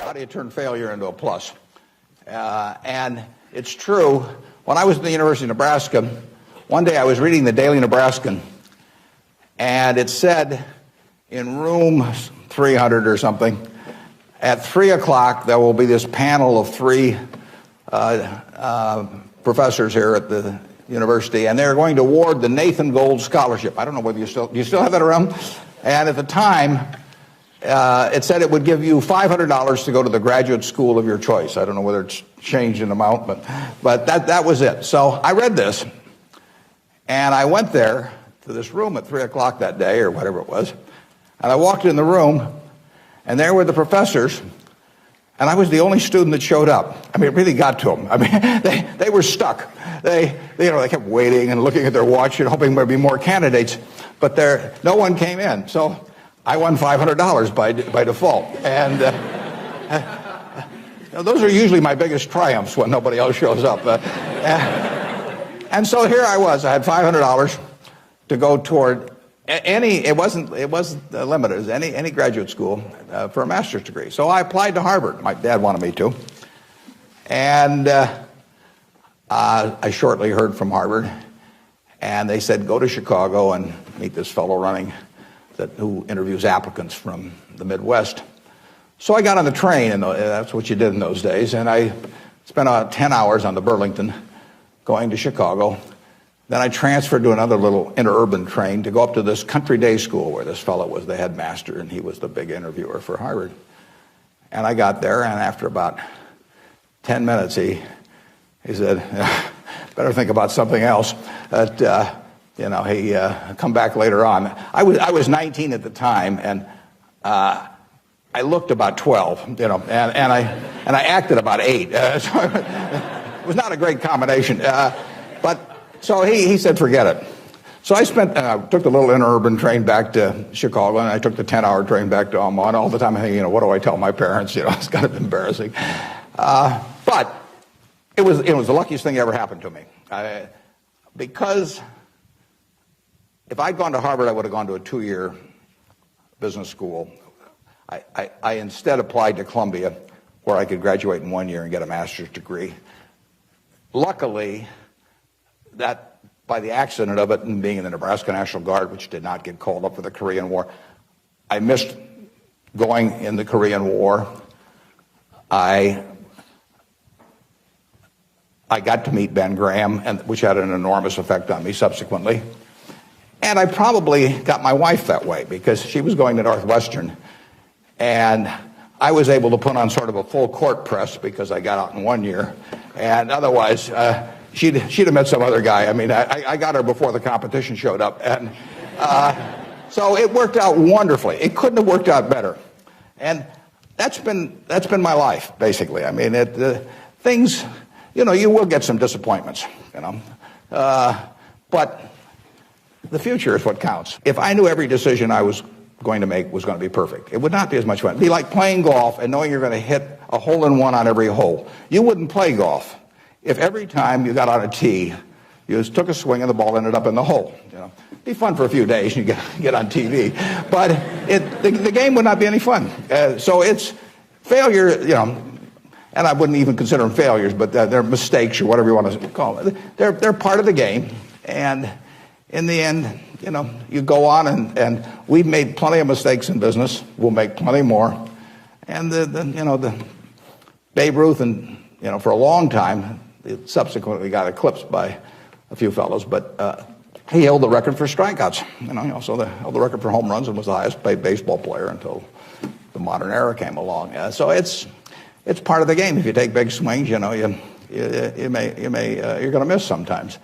How do you turn failure into a plus? And it's true. When I was at the University of Nebraska, one day I was reading the Daily Nebraskan, and it said in room 300 or something, at 3 o'clock there will be this panel of three professors here at the university, and they're going to award the Nathan Gold Scholarship. I don't know whether do you still have that around? And at the time, it said it would give you $500 to go to the graduate school of your choice. I don't know whether it's changed in amount, but that was it. So I read this, and I went there to this room at 3 o'clock that day, or whatever it was, and I walked in the room, and there were the professors, and I was the only student that showed up. I mean, it really got to them. I mean, they were stuck. They kept waiting and looking at their watch and hoping there'd be more candidates, but no one came in. So I won $500 by default. And those are usually my biggest triumphs when nobody else shows up. And so here I was. I had $500 to go toward it wasn't limited, any graduate school for a master's degree. So I applied to Harvard. My dad wanted me to. And I shortly heard from Harvard, and they said, go to Chicago and meet this fellow who interviews applicants from the Midwest. So I got on the train, and that's what you did in those days, and I spent 10 hours on the Burlington going to Chicago. Then I transferred to another little interurban train to go up to this country day school where this fellow was the headmaster, and he was the big interviewer for Harvard. And I got there, and after about 10 minutes, he said, better think about something else. He come back later on. I was 19 at the time, and I looked about 12, and I acted about 8. So it was not a great combination. So he said, forget it. So I took the little interurban train back to Chicago, and I took the 10-hour train back to Omaha, and all the time I'm thinking, what do I tell my parents? It's kind of embarrassing. But it was the luckiest thing that ever happened to me. Because if I'd gone to Harvard, I would have gone to a 2-year business school. I instead applied to Columbia, where I could graduate in 1 year and get a master's degree. Luckily, that by the accident of it and being in the Nebraska National Guard, which did not get called up for the Korean War, I missed going in the Korean War. I got to meet Ben Graham, which had an enormous effect on me subsequently. And I probably got my wife that way because she was going to Northwestern, and I was able to put on sort of a full court press because I got out in 1 year, and otherwise she'd have met some other guy. I mean, I got her before the competition showed up, and so it worked out wonderfully. It couldn't have worked out better, and that's been my life basically. I mean, things, you will get some disappointments, but the future is what counts. If I knew every decision I was going to make was going to be perfect, it would not be as much fun. It'd be like playing golf and knowing you're going to hit a hole-in-one on every hole. You wouldn't play golf if every time you got on a tee, you just took a swing and the ball ended up in the hole. It'd be fun for a few days and you get on TV, but the game would not be any fun. So it's failure, and I wouldn't even consider them failures, but they're mistakes or whatever you want to call it. They're part of the game, and in the end, you go on, and we've made plenty of mistakes in business. We'll make plenty more, and the Babe Ruth and for a long time, it subsequently got eclipsed by a few fellows, but he held the record for strikeouts. He also held the record for home runs and was the highest paid baseball player until the modern era came along. So it's part of the game. If you take big swings, you're going to miss sometimes.